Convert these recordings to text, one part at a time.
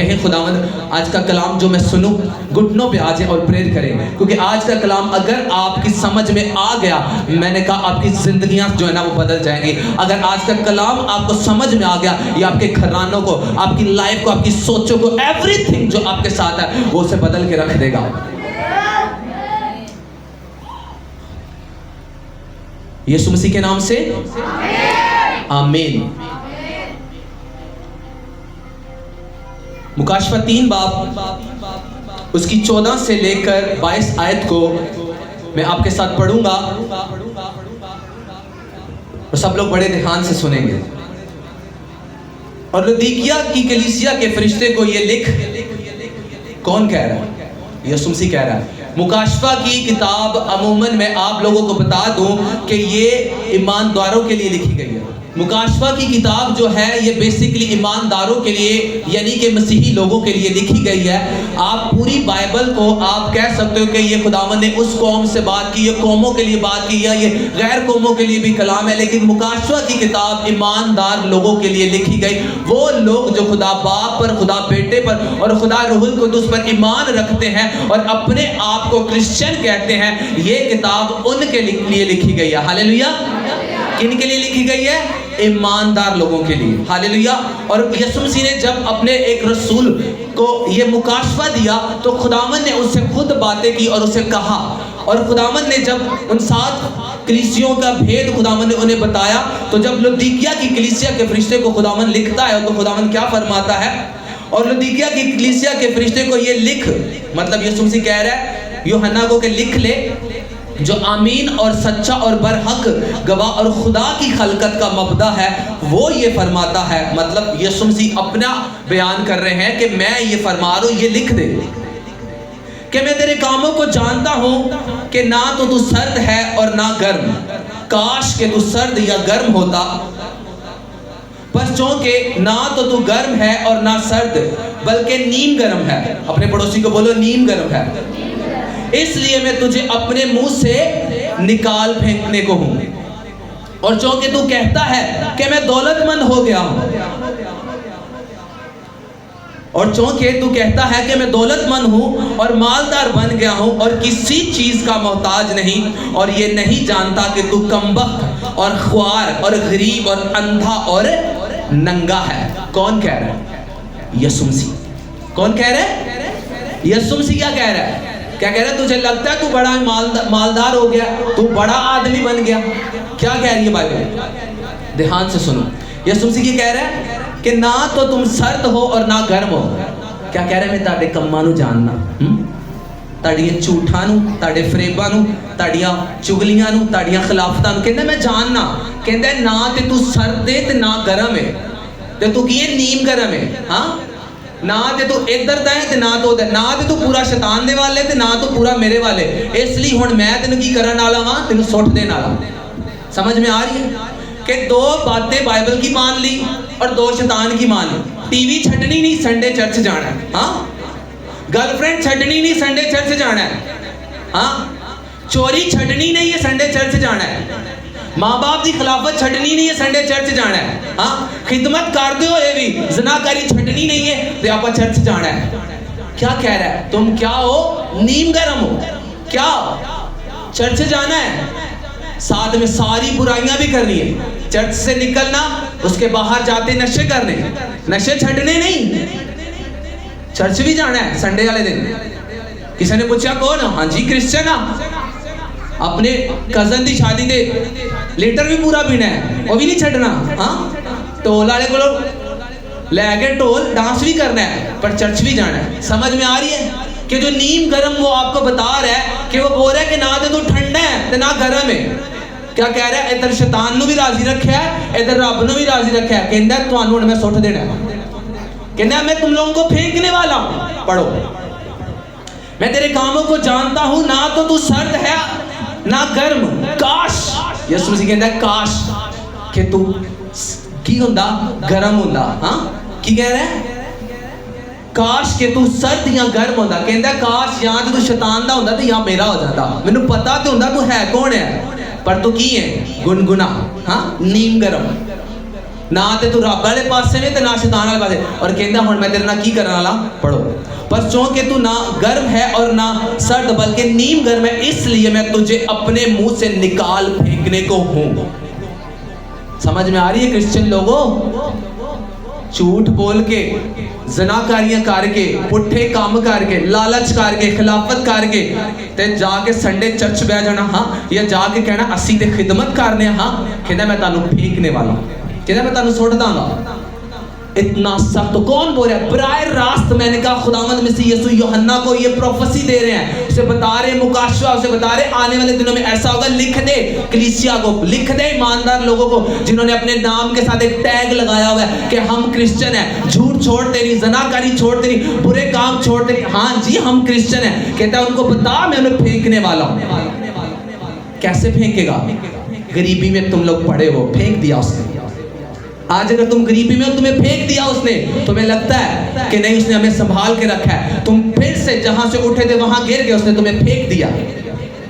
कहें खुदावंद आज का कलाम जो मैं सुनूं घुटनों पे आ जाए और प्रेयर करें, क्योंकि आज का कलाम अगर आपकी समझ में आ गया, मैंने कहा आपकी जिंदगियां जो है ना वो बदल जाएंगी। अगर आज का कलाम आपको समझ में आ गया, ये आपके घरानों को, आपकी लाइफ को, आपकी सोचों को, एवरीथिंग जो आपके साथ है वो उसे बदल के रख देगा। यीशु मसीह के नाम से आमीन। मुकाशफा 3 बाब उसकी 14 से लेकर 22 आयत को मैं आपके साथ पढ़ूंगा और सब लोग बड़े ध्यान से सुनेंगे। और लदीकिया की कलीसिया के फरिश्ते को ये लिख, कौन कह रहा है? यीशु मसीह कह रहा है। मुकाशफा की किताब अमूमन मैं आप लोगों को बता दूं कि ये ईमानदारों के लिए लिखी गई है। मुकाशफा की किताब जो है ये बेसिकली ईमानदारों के लिए यानी कि मसीही लोगों के लिए लिखी गई है। आप पूरी बाइबल को आप कह सकते हो कि ये खुदावंद ने उस कौम से बात की, ये कौमों के लिए बात की, या ये गैर कौमों के लिए भी कलाम है, लेकिन मुकाशफा की किताब ईमानदार लोगों के लिए लिखी गई। वो लोग जो खुदा बाप पर, खुदा बेटे पर और खुदा रूहुल कुद्दूस पर ईमान रखते हैं और अपने आप को क्रिश्चियन कहते हैं, ये किताब उनके लिए लिखी गई है। हालेलुया। किन के लिए लिखी गई है? ईमानदार लोगों के लिए। हालेलुया। और यीशु मसीह ने जब अपने एक रसूल को ये मुकाशफा दिया तो खुदावंद ने उससे खुद बातें की और उसे कहा, और खुदावंद ने जब उन 7 कलीसियों का भेद खुदावंद ने उन्हें बताया, तो जब लदीकिया की कलीसिया के फरिश्ते को खुदावंद लिखता है तो खुदावंद क्या फरमाता है? और लदीकिया की कलीसिया के फरिश्ते को ये लिख, मतलब यीशु मसीह कह रहा है यूहन्ना को कि लिख ले, जो आमीन और सच्चा और बरहक गवाह और खुदा की खलकत का मबदा है, वो ये फरमाता है। मतलब यीशु मसीह अपना बयान कर रहे हैं कि मैं ये फरमा रहा हूं, ये लिख दे कि मैं तेरे कामों को जानता हूं कि ना तो तू सर्द है और ना गर्म। काश के तू सर्द या गर्म होता, पर चूंकि ना तो तू गर्म है और ना सर्द बल्कि नीम गर्म है। अपने पड़ोसी को बोलो नीम गर्म है, इसलिए मैं तुझे अपने मुंह से निकाल फेंकने को हूं। और चूंकि तू कहता है कि मैं दौलतमंद हो गया हूं, और चूंकि तू कहता है कि मैं दौलतमंद हूं और मालदार बन गया हूं और किसी चीज का मोहताज नहीं, और ये नहीं जानता कि तू कमबख्त और ख्वार और गरीब और अंधा और नंगा है। कौन कह रहा है? यीशु मसीह। कौन कह रहा है? यीशु मसीह। क्या कह रहा है? क्या कह रहा है? तुझे लगता है तू बड़ा मालदार हो गया, तू बड़ा आदमी बन गया। क्या कह रही है बाइबल? ध्यान से सुनो। यीशु मसीह कह रहा है कि ना तो तुम सर्द हो और ना गर्म हो। क्या कह रहा है? मैं ताड़े कम्मां नूं जानना, ताड़ियां झूठां नूं, ताड़े फरेबां नूं, ताड़ियां चुगलियां नूं, ताड़ियां खिलाफतां नूं। कहंदा मैं जानना। कहंदा ना ते तू सर्द है ते ना गर्म है, ते तू की है? नीम गर्म है। हाँ, ना ते तू इधर दा है ते ना तो उधर, ना ते तू पूरा शैतान दे वाले ते ना तो पूरा मेरे वाले। इसलिए हुण मैं तेनू की करन वाला वां? तेनू सुट देण वाला। समझ में आ रही है कि 2 बातें बाइबल की मान ली और 2 शैतान की मान ली। टीवी छड्डनी नहीं, संडे चर्च जाना है। हाँ, गर्लफ्रेंड छड्डनी नहीं, संडे चर्च जाना है। हाँ, चोरी छड्डनी नहीं है, संडे चर्च जाना है। माँ बाप की खिलाफत छड्डनी नहीं है, संडे चर्च जाना है। हाँ, खिदमत करते हुए भी ज़नाकारी छड्डनी नहीं है तो आप चर्च जाना है। क्या कह रहा है? तुम क्या हो? नीम गर्म हो। क्या? चर्च जाना है, साथ में सारी बुराइयां भी करनी है। चर्च से निकलना, उसके बाहर जाते नशे करने, नशे छड्डने नहीं, चर्च भी जाना है संडे वाले दिन। किसी ने पूछा कौन? हाँ जी, क्रिश्चियन। अपने कजन की शादी दे लीटर भी पूरा पीना है, वो भी नहीं छड्डना। हाँ, ढोल वाले को लैके ढोल डांस भी करना है, पर चर्च भी जाना है। समझ में आ रही है कि जो नीम गर्म वो आपको बता रहा है कि वो बोल रहा है कि ना तो तू ठंडा है ना गर्म है। क्या कह रहा है? इधर शैतान भी राजी रखा है, इधर रब ने भी राजी रखा है। कहता है तुहानू मैं सुट देना है, कहता मैं तुम लोगों को फेंकने वाला हूं। पढ़ो, मैं तेरे कामों को जानता हूं, ना तो तू सर्द है ना गर्म। काश, यीशु मसीह कहता है काश कि तू की हुंदा गर्म हुंदा। हाँ, की कह रहा है? काश के तू सर्द या गर्म होंदा। कहता काश या तो तू शैतान दा होंदा ते या मेरा हो जाता। मैनू पता तो होंदा तू है कौन है, पर तू की है? गुनगुना। हाँ, नीम गर्म। ना ते तू रब वाले पासे में ते ना शैतान वाले पासे, और कहता हुण मैं तेरे नाल की करने वाला, पढ़ो। पर चूंकि तू ना गर्म है और ना सर्द बल्कि नीम गर्म है, इसलिए मैं तुझे अपने मुंह से निकाल फेंकने को हूं। समझ में आ रही है क्रिश्चियन लोगों? झूठ बोल के, ज़नाकारियां करके, पुट्ठे काम करके, लालच करके, खिलाफत करके ते जाके संडे चर्च बह जाना, हाँ, या जाके कहना असी ते खिदमत करने, हाँ, कहना मैं तानू फेंकने वाला, कहना मैं तानू सुट दांगा। इतना सख्त तो कौन बोल रहा है? बराए रास्त मैंने कहा खुदावंद मसीह यीशु यूहन्ना को ये प्रोफेसी दे रहे हैं, उसे बता रहे मुकाशवा, उसे बता रहे आने वाले दिनों में ऐसा होगा। लिख दे कलीसिया को, लिख दे ईमानदार लोगों को जिन्होंने अपने नाम के साथ एक टैग लगाया हुआ है कि हम क्रिश्चियन हैं, झूठ छोड़ते नहीं, जनाकारी छोड़ते नहीं, बुरे काम छोड़ते नहीं, हाँ जी हम क्रिश्चियन हैं। कहता है उनको बता मैं उन्हें फेंकने वाला हूं। कैसे फेंकेगा? गरीबी में तुम लोग पड़े हो, फेंक दिया उसने। आज अगर तुम गरीबी में हो, तुम्हें फेंक दिया उसने, तुम्हें लगता है कि नहीं उसने हमें संभाल के रखा है, तुम फिर से जहां से उठे थे वहां गिर गए, उसने तुम्हें फेंक दिया।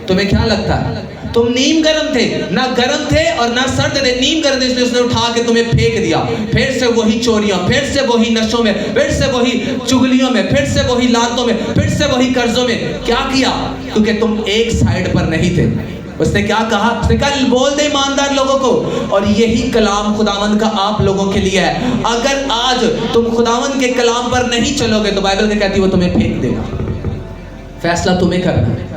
तुम्हें क्या लगता है? तुम नीम गर्म थे, ना गर्म थे और ना सर्द थे, नीम गर्म थे, इसलिए उसने उठा के तुम्हें फेंक दिया। फिर से वही चोरियां, फिर से वही नशों में, फिर से वही चुगलियों में, फिर से वही लानतों में, फिर से वही कर्जों में। क्या किया? क्योंकि तुम एक साइड पर नहीं थे। उसने क्या कहा? उसने कहा बोल दे ईमानदार लोगों को। और यही कलाम खुदावंद का आप लोगों के लिए है। अगर आज तुम खुदावंद के कलाम पर नहीं चलोगे तो बाइबल कहती है वो तुम्हें फेंक देगा। फैसला तुम्हें करना है।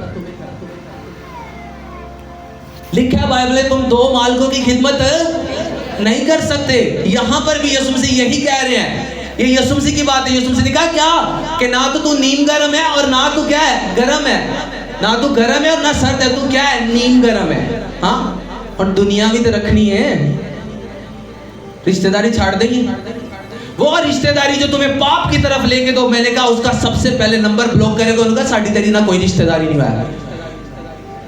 लिखा है बाइबल में तुम दो मालिकों की खिदमत नहीं कर सकते। यहां पर भी यीशु मसीह यही कह रहे हैं। ये यीशु मसीह की बात है। यीशु मसीह ने कहा क्या कि ना तो तू नीम गर्म है और ना तू क्या है गर्म है, ना तू गर्म है और ना सर्द है, तू क्या है नीम गर्म है। हाँ, और दुनिया भी तो रखनी है, रिश्तेदारी छाड़ देंगे। वो रिश्तेदारी जो तुम्हें पाप की तरफ लेके, तो मैंने कहा उसका सबसे पहले नंबर ब्लॉक करेगा। उनका साड़ी तेरी ना कोई रिश्तेदारी नहीं है।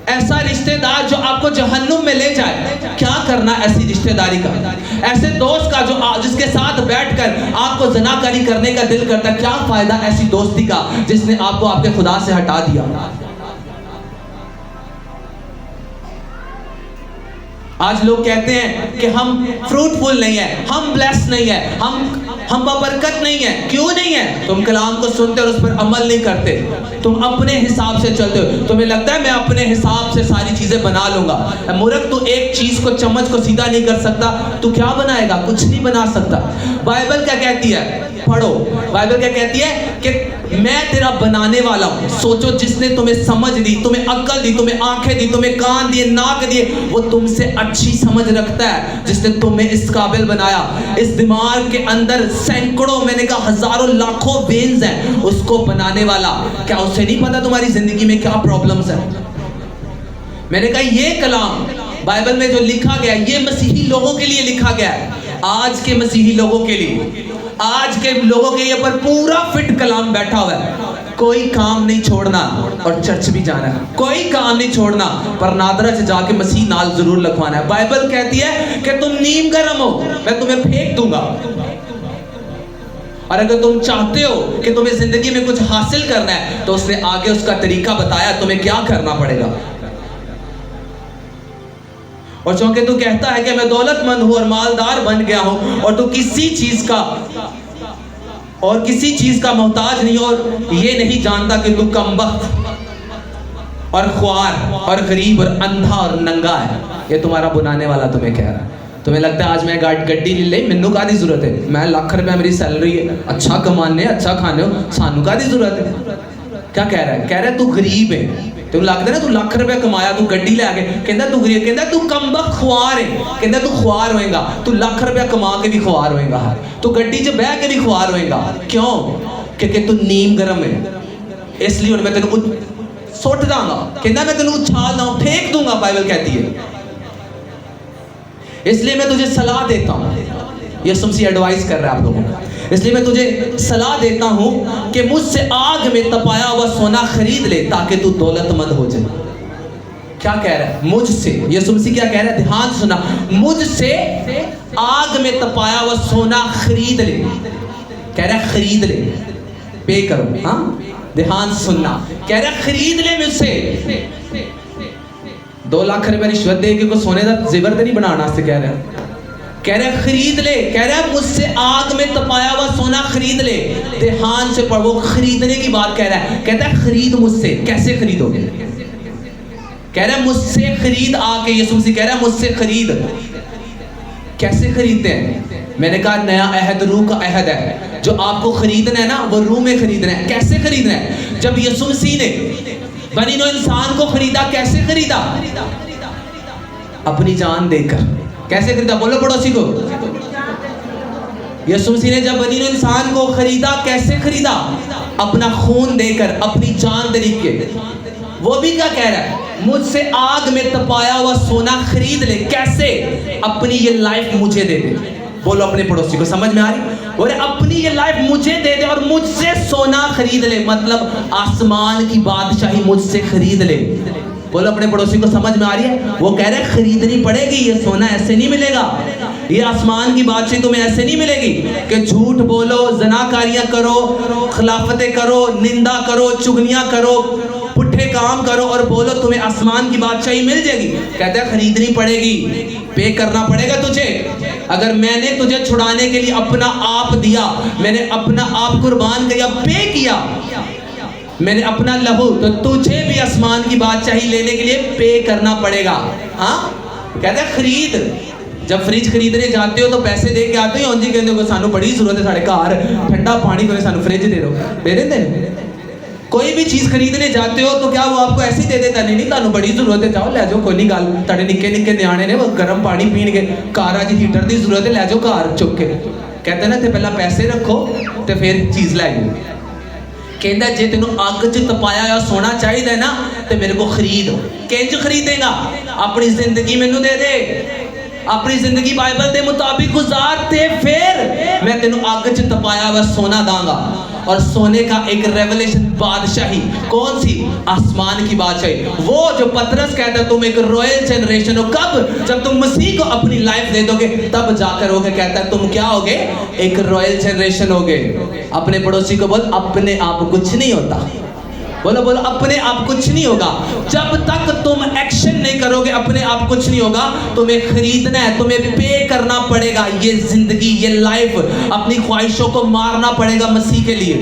ऐसा रिश्तेदार जो आपको जहन्नुम में ले जाए, क्या करना ऐसी रिश्तेदारी का? ऐसे दोस्त का जो जिसके साथ बैठकर आपको ज़नाकारी करने का दिल करता है, क्या फायदा ऐसी दोस्ती का जिसने आपको आपके खुदा से हटा दिया। आज लोग कहते हैं कि हम फ्रूटफुल नहीं है, हम ब्लेस नहीं है, हम बरकत नहीं है। क्यों नहीं है? तुम कलाम को सुनते और उस पर अमल नहीं करते। तुम अपने हिसाब से चलते हो। तुम्हें लगता है मैं अपने हिसाब से सारी चीजें बना लूंगा। मूर्ख, तू एक चीज को, चम्मच को सीधा नहीं कर सकता, तू क्या बनाएगा? कुछ नहीं बना सकता। बाइबल क्या कहती है? पढ़ो, बाइबल क्या कहती है कि मैं तेरा बनाने वाला हूं। सोचो, जिसने तुम्हें समझ दी, तुम्हें अक्ल दी, तुम्हें आंखें दी, तुम्हें कान दिए, नाक दिए, वो तुमसे अच्छी समझ रखता है। जिसने तुम्हें इस काबिल बनाया, इस दिमाग के अंदर सैकड़ों, मैंने कहा हजारों लाखों वेन्स हैं, उसको बनाने वाला, क्या उसे नहीं पता तुम्हारी जिंदगी में क्या प्रॉब्लम्स है? मैंने कहा ये कलाम बाइबल में जो लिखा गया, ये मसीही लोगों के लिए लिखा गया है। आज के मसीही लोगों के लिए, आज के लोगों के ऊपर पूरा फिट कलाम बैठा हुआ है। कोई काम नहीं छोड़ना और चर्च भी जाना है, कोई काम नहीं छोड़ना, पर नादरा से जाके मसीह नाल जरूर लगवाना है। बाइबल कहती है कि तुम नीम गर्म हो, मैं तुम्हें फेंक दूंगा। और अगर तुम चाहते हो कि तुम्हें जिंदगी में कुछ हासिल करना है, तो उसने आगे उसका तरीका बताया तुम्हें क्या करना पड़ेगा। और चूंकि तू कहता है कि मैं दौलतमंद हूं और मालदार बन गया हूं, और तू किसी चीज का मोहताज नहीं, और ये नहीं जानता कि तू कमबख्त और ख्वार और गरीब और अंधा और नंगा है। ये तुम्हारा बुनाने वाला तुम्हें कह रहा है। तुम्हें लगता है आज मैं गड्डी ले ली, मैनू कादी जरूरत है, मैं लाख रुपया मेरी सैलरी है, अच्छा कमाने अच्छा खाने हो, सानू कादी जरूरत है। क्या कह रहा है? कह रहा है तू गरीब है। तुम लगता है ना तू लाख रुपया कमाया, तू गड्डी ले आके, कहता तू गरीब, कहता तू कमबख्त ख्वार है, कहता तू ख्वार होएगा, तू लाख रुपया कमा के भी ख्वार होएगा, तू गड्डी च बह के भी ख्वार होएगा। क्यों? क्योंकि तू नीम गर्म है। इसलिए मैं तेन सुट दांगा, कहता मैं तेन उछाल दूंगा, फेंक दूंगा, बाइबल कहती है। इसलिए मैं तुझे सलाह देता हूं, यीशु मसीह एडवाइस कर रहा है आप लोगों को, इसलिए मैं तुझे सलाह देता हूं कि मुझसे आग में तपाया हुआ सोना खरीद ले ताकि तू दौलतमंद हो जाए। क्या कह रहा है? मुझसे, यीशु मसीह क्या कह रहा है? ध्यान सुना, मुझसे आग में तपाया हुआ सोना खरीद ले। कह रहा है खरीद ले, पे करो। हाँ, ध्यान सुनना, कह रहा है खरीद ले मुझसे। 2 लाख रुपया रिश्वत दे के को सोने का जेवर तो नहीं बनाना से कह रहा है। कह रहा है खरीद ले, कह रहा है मुझसे आग में तपाया हुआ सोना खरीद ले। ध्यान से पढ़, वो खरीदने की बात कह रहा है। कहता है खरीद मुझसे। कैसे खरीदोगे? कह रहा है मुझसे खरीद आके। यीशु मसीह कह रहा है मुझसे खरीद। कैसे खरीदते हैं? मैंने कहा नया अहद रूह का अहद है। जो आपको खरीदना है ना वो रूह में खरीदना है। कैसे खरीदना है? जब यीशु मसीह ने बनी नौ इंसान को खरीदा, कैसे खरीदा? अपनी जान देकर। कैसे खरीदा? बोलो पड़ोसी को। यीशु मसीह ने जब बनी नौ इंसान को खरीदा, कैसे खरीदा? अपना खून देकर, अपनी जान दे के। वो भी क्या कह रहा है? मुझसे आग में तपाया हुआ सोना खरीद ले। कैसे? अपनी ये लाइफ मुझे दे दे। बोलो अपने पड़ोसी को, समझ में आ रही? बोले अपनी ये लाइफ मुझे दे दे और मुझसे सोना खरीद ले, मतलब आसमान की बादशाही मुझसे खरीद ले। बोलो अपने पड़ोसी को, समझ में आ रही है? वो कह रहे खरीदनी पड़ेगी, ये सोना ऐसे नहीं मिलेगा, ये आसमान की बादशाही तुम्हें ऐसे नहीं मिलेगी कि झूठ बोलो, ज़नाकारियां करो, खिलाफतें करो, निंदा करो, चुगलियां करो, पुट्ठे काम करो और बोलो तुम्हें आसमान की बादशाही मिल जाएगी। कहता है खरीदनी पड़ेगी, पे करना पड़ेगा तुझे। अगर मैंने तुझे छुड़ाने के लिए अपना आप दिया, मैंने अपना आप कुर्बान किया, पे किया, मैंने अपना लहू, तो तुझे भी आसमान की बादशाही लेने के लिए पे करना पड़ेगा। हाँ, कहता है खरीद। जब फ्रिज खरीदने जाते हो तो पैसे दे के आते हो, जी कहते हो सानू बड़ी जरूरत है, साढ़े घर ठंडा पानी को सानू फ्रिज दे दो, दे देते। कोई भी चीज़ खरीदने जाते हो तो क्या वो आपको ऐसे ही दे देता? नहीं नहीं, तानू बड़ी जरूरत है, जाओ ले जाओ, कोई नहीं गल, ताड़े निक्के निक्के न्याणे ने वो गर्म पानी पीणगे, घर अज हीटर की जरूरत है, ले जाओ घर चुक के। कहते ना थे पहला पैसे रखो तो फिर चीज़ लाई। कहता जे तेन अग च तपाया हुआ सोना चाहिए ना तो मेरे को खरीद। किंज खरीदेगा? अपनी जिंदगी मैनू दे दे, अपनी जिंदगी बाइबल के मुताबिक गुजार, ते फिर मैं तेन अग च तपाया हुआ सोना दांगा। और सोने का एक रेवलेशन बादशाही, कौन सी? आसमान की बादशाही। वो जो पतरस कहता है तुम एक रॉयल जनरेशन हो। कब? जब तुम मसीह को अपनी लाइफ दे दोगे तब जाकर होगे। कहता है तुम क्या होगे? एक रॉयल जनरेशन होगे। अपने पड़ोसी को बोल अपने आप कुछ नहीं होता। बोलो बोलो अपने आप कुछ नहीं होगा। जब तक तुम एक्शन नहीं करोगे अपने आप कुछ नहीं होगा। तुम्हें खरीदना है, तुम्हें पे करना पड़ेगा। ये जिंदगी, ये लाइफ, अपनी ख्वाहिशों को मारना पड़ेगा मसीह के लिए।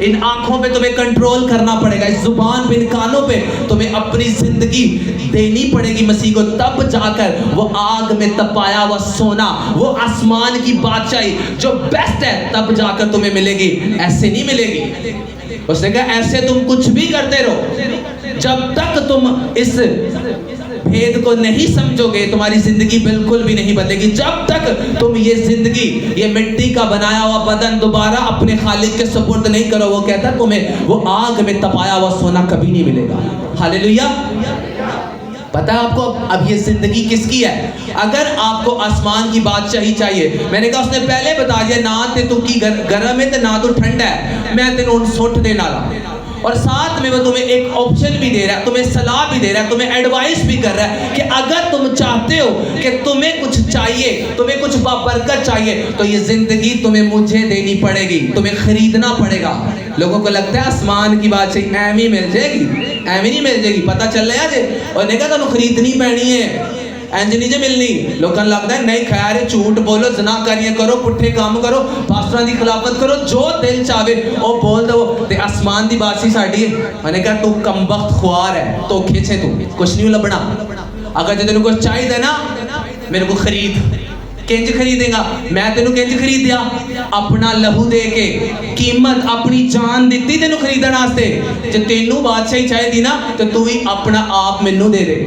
इन आंखों पे तुम्हें कंट्रोल करना पड़ेगा, इस जुबान पे, इन कानों पे तुम्हें अपनी जिंदगी देनी पड़ेगी मसीह को। तब जाकर वो आग में तपाया हुआ सोना, वो आसमान की बादशाही जो बेस्ट है, तब जाकर तुम्हें मिलेगी। ऐसे नहीं मिलेगी। उसने कहा ऐसे तुम कुछ भी करते रहो, जब तक तुम इस भेद को नहीं समझोगे तुम्हारी जिंदगी बिल्कुल भी नहीं बदलेगी। जब तक तुम ये जिंदगी, ये मिट्टी का बनाया हुआ बदन दोबारा अपने खालिक के सुपुर्द नहीं करो, वो कहता तुम्हें वो आग में तपाया हुआ सोना कभी नहीं मिलेगा। हालेलुया। पता है आपको अब ये जिंदगी किसकी है? अगर आपको आसमान की बादशाही चाहिए, मैंने कहा उसने पहले बता दिया ना ते तू की गर्म है तो ना तो ठंडा है, मैं तेन उन सुट देना ला। और साथ में वो तुम्हें एक ऑप्शन भी दे रहा है, तुम्हें सलाह भी दे रहा है, तुम्हें एडवाइस भी कर रहा है कि अगर तुम चाहते हो कि तुम्हें कुछ चाहिए, तुम्हें कुछ बरकत चाहिए, तो ये जिंदगी तुम्हें मुझे देनी पड़ेगी, तुम्हें खरीदना पड़ेगा। लोगों को लगता है आसमान की बादशाही एवं ही मिल जाएगी, एवं नहीं मिल जाएगी। पता चल रहा है और नहीं कहा तुम खरीदनी पैनी है, इंज नहीं जे मिलनी। लोगों लगता है नहीं खैर झूठ बोलो, ज़नाकारियां करो, पुट्ठे काम करो, पास्टरां दी खिलाफत करो, जो दिल चाहे वो बोल दो। ते आसमान दी बादशाही साडी है। मैंने कहा तू कमबख्त ख्वार है, धोखे से तू कुछ नहीं लभना। अगर जो तेन कुछ चाहिए ना मेरे को खरीद। किंज खरीदेगा? मैं तेन किंज खरीद दिया? अपना लहू दे के, कीमत अपनी जान दी तेन खरीदने वास्ते। जो तेनू बादशाही चाहिए ना तो तू भी अपना आप मैनू दे दे,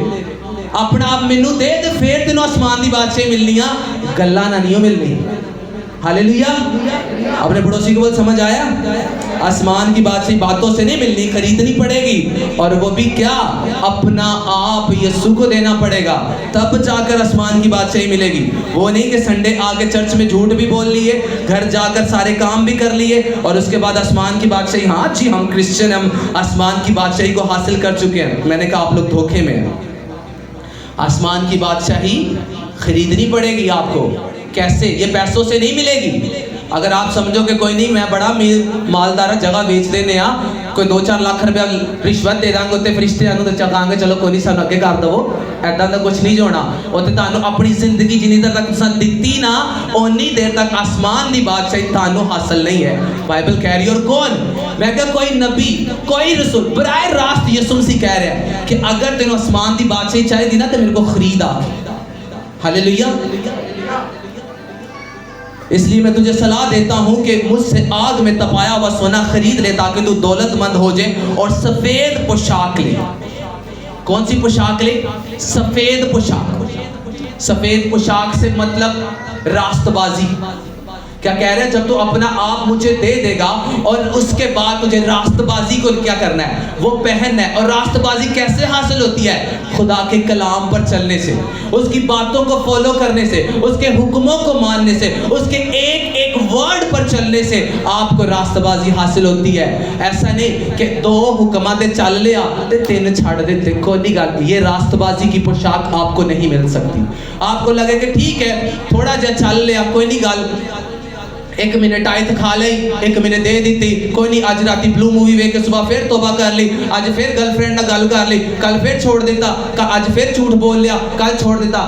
अपना आप मैनू दे तो फिर तेन आसमान की बादशाही मिलनी, गल्लां ना नहीं मिलनी। हालेलुया। अपने पड़ोसी को बोल समझ आया? आसमान की बादशाही बातों से नहीं मिलनी, खरीदनी पड़ेगी। और वो भी क्या? अपना आप यीशु को देना पड़ेगा, तब जाकर आसमान की बादशाही मिलेगी। वो नहीं कि संडे आके चर्च में झूठ भी बोल लिए, घर जाकर सारे काम भी कर लिए और उसके बाद आसमान की बादशाही, हाँ जी हम क्रिश्चियन, हम आसमान की बादशाही को हासिल कर चुके हैं। मैंने कहा आप लोग धोखे में हैं। आसमान की बादशाही खरीदनी पड़ेगी आपको। कैसे? ये पैसों से नहीं मिलेगी। अगर आप समझो कि कोई नहीं मैं बड़ा मालदार जगह बेच देने कोई 2-4 लाख रुपया रिश्वत दे देंगे उत्ते फरिश्ते आनू तो चकांगे चलो कोई नहीं सानू अगे कर दो, ऐदा तो कुछ नहीं होना। उत्ते तुहानू अपनी जिंदगी जिन्नी देर तक तुसां दित्ती ना उन्नी देर तक आसमान दी बादशाही तुहानू हासिल नहीं है। बाइबल कह रही है। और कौन? मैं क्या कोई नबी कोई रसूल बराए रास्त यीशु मसीह कह रहा है कि अगर तेनू आसमान दी बादशाही चाहिए ना तो मेरे को खरीद आ। हालेलुया। इसलिए मैं तुझे सलाह देता हूं कि मुझसे आग में तपाया हुआ सोना खरीद ले ताकि तू दौलतमंद हो जाए और सफेद पोशाक ले। कौन सी पोशाक ले? सफेद पोशाक। सफेद पोशाक से मतलब रास्तबाजी। क्या कह रहे हैं? जब तू अपना आप मुझे दे देगा और उसके बाद तुझे रास्तबाजी को क्या करना है? वो पहनना है। और रास्तबाजी कैसे हासिल होती है? खुदा के कलाम पर चलने से, उसकी बातों को फॉलो करने से, उसके हुक्मों को मानने से, उसके एक एक वर्ड पर चलने से आपको रास्तबाजी हासिल होती है। ऐसा नहीं कि 2 हुक्मां ते चल लिया ते 3 छड़ दे। कोई नहीं गल, ये रास्तबाजी की पोशाक आपको नहीं मिल सकती। आपको लगे कि ठीक है थोड़ा जा चल लिया कोई नहीं गल, 1 मिनट आयत खा ली, 1 मिनट दे दी, कोई नहीं अज राती ब्लू मूवी वेख के सुबह फिर तौबा कर ली, अज फिर गर्लफ्रेंड ना गल कर ली, कल फिर छोड़ देता, अज फिर झूठ बोल लिया, कल छोड़ देता।